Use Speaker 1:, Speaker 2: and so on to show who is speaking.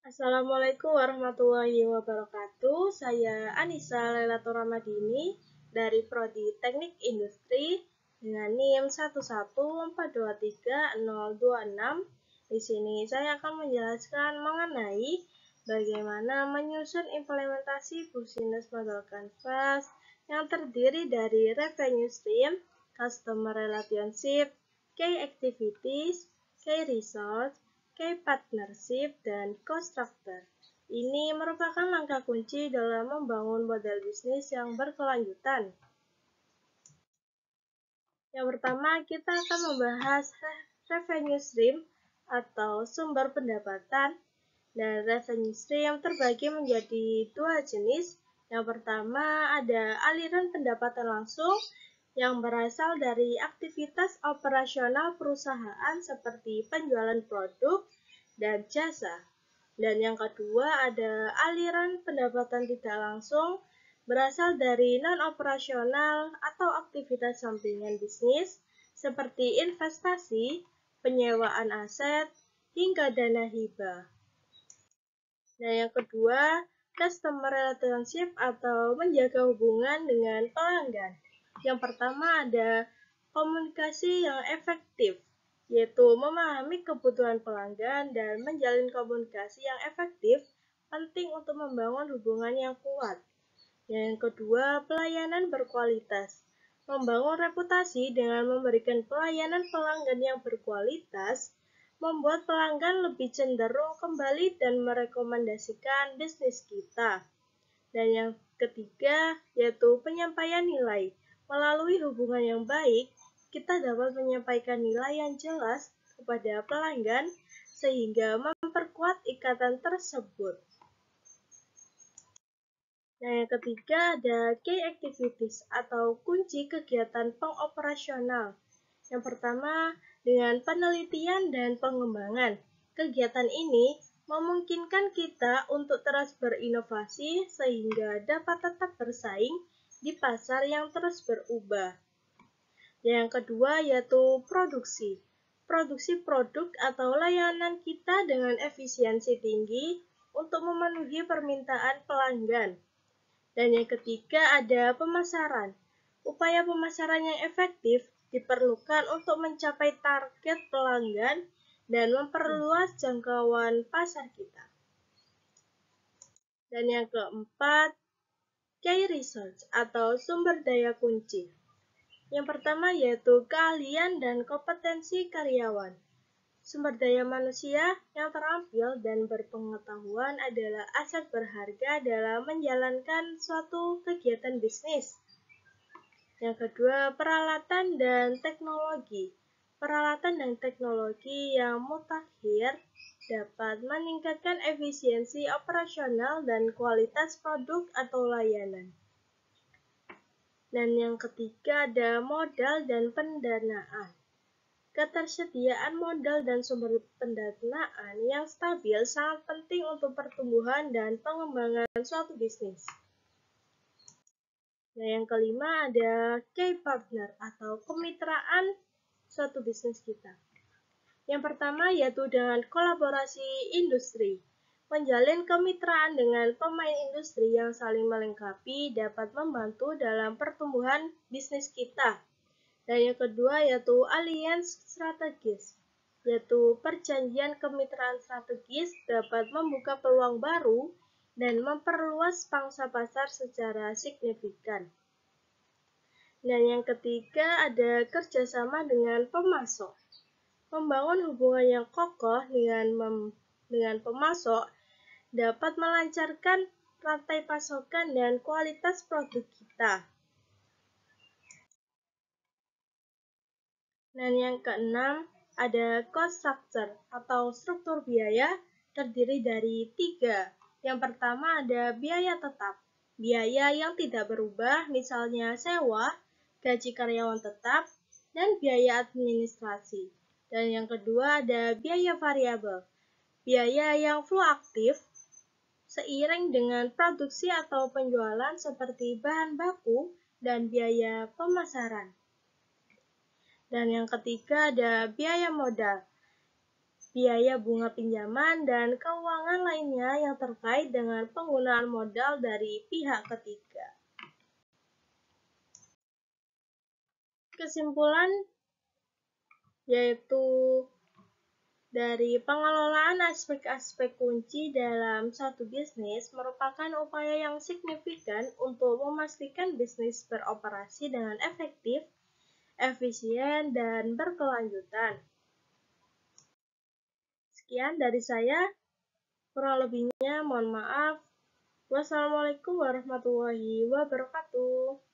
Speaker 1: Assalamualaikum warahmatullahi wabarakatuh. Saya Anissa Lailatul Ramadini dari Prodi Teknik Industri dengan NIM 114230026. Di sini saya akan menjelaskan mengenai bagaimana menyusun implementasi Business Model Canvas yang terdiri dari Revenue Stream, Customer Relationship, Key Activities, Key Results, Key Partnership, dan Cost Structure. Ini merupakan langkah kunci dalam membangun model bisnis yang berkelanjutan. Yang pertama, kita akan membahas revenue stream atau sumber pendapatan. Dan revenue stream terbagi menjadi dua jenis. Yang pertama ada aliran pendapatan langsung yang berasal dari aktivitas operasional perusahaan seperti penjualan produk dan jasa. Dan yang kedua ada aliran pendapatan tidak langsung berasal dari non-operasional atau aktivitas sampingan bisnis seperti investasi, penyewaan aset, hingga dana hibah. Nah, yang kedua, customer relationship atau menjaga hubungan dengan pelanggan. Yang pertama ada komunikasi yang efektif, yaitu memahami kebutuhan pelanggan dan menjalin komunikasi yang efektif penting untuk membangun hubungan yang kuat. Yang kedua, pelayanan berkualitas. Membangun reputasi dengan memberikan pelayanan pelanggan yang berkualitas membuat pelanggan lebih cenderung kembali dan merekomendasikan bisnis kita. Dan yang ketiga, yaitu penyampaian nilai. Melalui hubungan yang baik, kita dapat menyampaikan nilai yang jelas kepada pelanggan sehingga memperkuat ikatan tersebut. Nah, yang ketiga ada key activities atau kunci kegiatan pengoperasional. Yang pertama, dengan penelitian dan pengembangan. Kegiatan ini memungkinkan kita untuk terus berinovasi sehingga dapat tetap bersaing di pasar yang terus berubah. Yang kedua yaitu produksi. Produksi produk atau layanan kita dengan efisiensi tinggi untuk memenuhi permintaan pelanggan. Dan yang ketiga ada pemasaran. Upaya pemasaran yang efektif diperlukan untuk mencapai target pelanggan dan memperluas jangkauan pasar kita. Dan yang keempat, key research atau sumber daya kunci. Yang pertama yaitu keahlian dan kompetensi karyawan. Sumber daya manusia yang terampil dan berpengetahuan adalah aset berharga dalam menjalankan suatu kegiatan bisnis. Yang kedua, peralatan dan teknologi. Peralatan dan teknologi yang mutakhir dapat meningkatkan efisiensi operasional dan kualitas produk atau layanan. Dan yang ketiga ada modal dan pendanaan. Ketersediaan modal dan sumber pendanaan yang stabil sangat penting untuk pertumbuhan dan pengembangan suatu bisnis. Nah, yang kelima ada key partner atau kemitraan suatu bisnis kita. Yang pertama yaitu dengan kolaborasi industri. Menjalin kemitraan dengan pemain industri yang saling melengkapi dapat membantu dalam pertumbuhan bisnis kita. Dan yang kedua yaitu alliance strategis, yaitu perjanjian kemitraan strategis dapat membuka peluang baru dan memperluas pangsa pasar secara signifikan. Dan yang ketiga ada kerjasama dengan pemasok. Membangun hubungan yang kokoh dengan pemasok dapat melancarkan rantai pasokan dan kualitas produk kita. Dan yang keenam ada cost structure atau struktur biaya terdiri dari 3. Yang pertama ada biaya tetap. Biaya yang tidak berubah misalnya sewa, gaji karyawan tetap, dan biaya administrasi. Dan yang kedua ada biaya variabel. Biaya yang fluktuatif seiring dengan produksi atau penjualan seperti bahan baku dan biaya pemasaran. Dan yang ketiga ada biaya modal. biaya bunga pinjaman, dan keuangan lainnya yang terkait dengan penggunaan modal dari pihak ketiga. Kesimpulan yaitu dari pengelolaan aspek-aspek kunci dalam suatu bisnis merupakan upaya yang signifikan untuk memastikan bisnis beroperasi dengan efektif, efisien, dan berkelanjutan. Sekian dari saya, kurang lebihnya mohon maaf. Wassalamualaikum warahmatullahi wabarakatuh.